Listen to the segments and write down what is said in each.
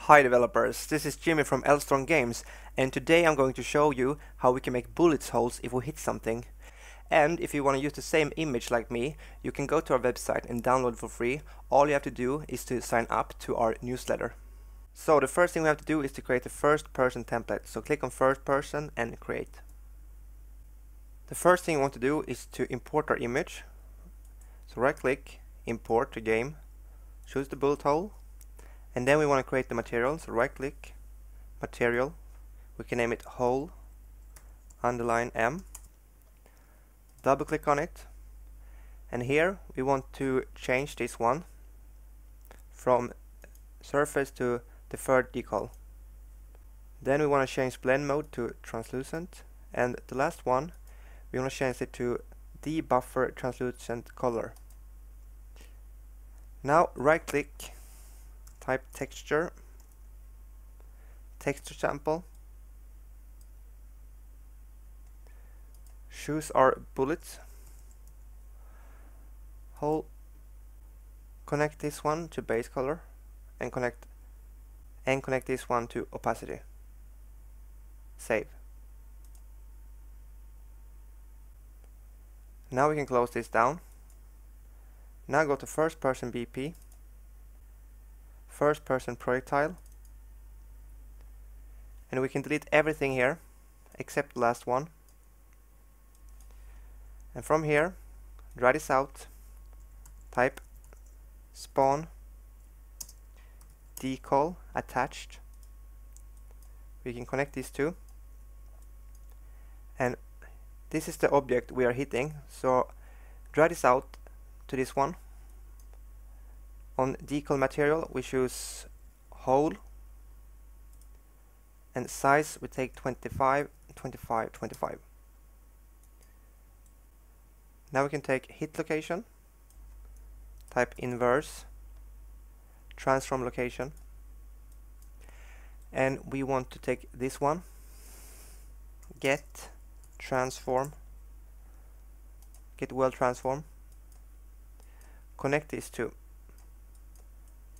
Hi developers, this is Jimmy from Elstrong Games, and today I'm going to show you how we can make bullet holes if we hit something. And if you want to use the same image like me, you can go to our website and download it for free. All you have to do is to sign up to our newsletter. So the first thing we have to do is to create a first person template. So click on first person and create. The first thing we want to do is to import our image. So right click, import to game, choose the bullet hole. And then we want to create the material, so right click, material, we can name it hole, underline M, double click on it, and here we want to change this one from surface to deferred decal. Then we want to change blend mode to translucent, and the last one we want to change it to debuffer translucent color. Now right click, type texture, texture sample, choose our bullet hole, connect this one to base color, and connect this one to opacity. Save. Now we can close this down. Now go to first person BP, first person projectile, and we can delete everything here except the last one. And from here, drag this out, type spawn decal attached. We can connect these two, and this is the object we are hitting, so drag this out to this one. On decal material we choose hole, and size we take 25, 25, 25. Now we can take hit location, type inverse, transform location, and we want to take this one, get transform, get world transform, connect these two.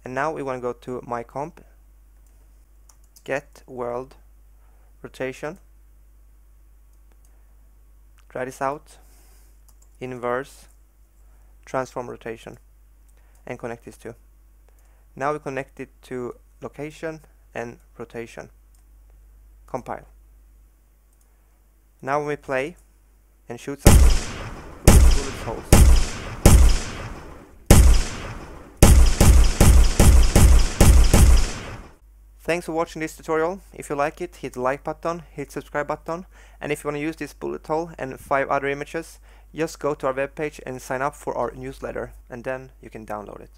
And now we want to go to my comp, get world rotation, drag this out, inverse, transform rotation, and connect these two. Now we connect it to location and rotation. Compile. Now when we play and shoot something, we get bullet holes. Thanks for watching this tutorial. If you like it, hit the like button, hit subscribe button, and if you want to use this bullet hole and 5 other images, just go to our webpage and sign up for our newsletter, and then you can download it.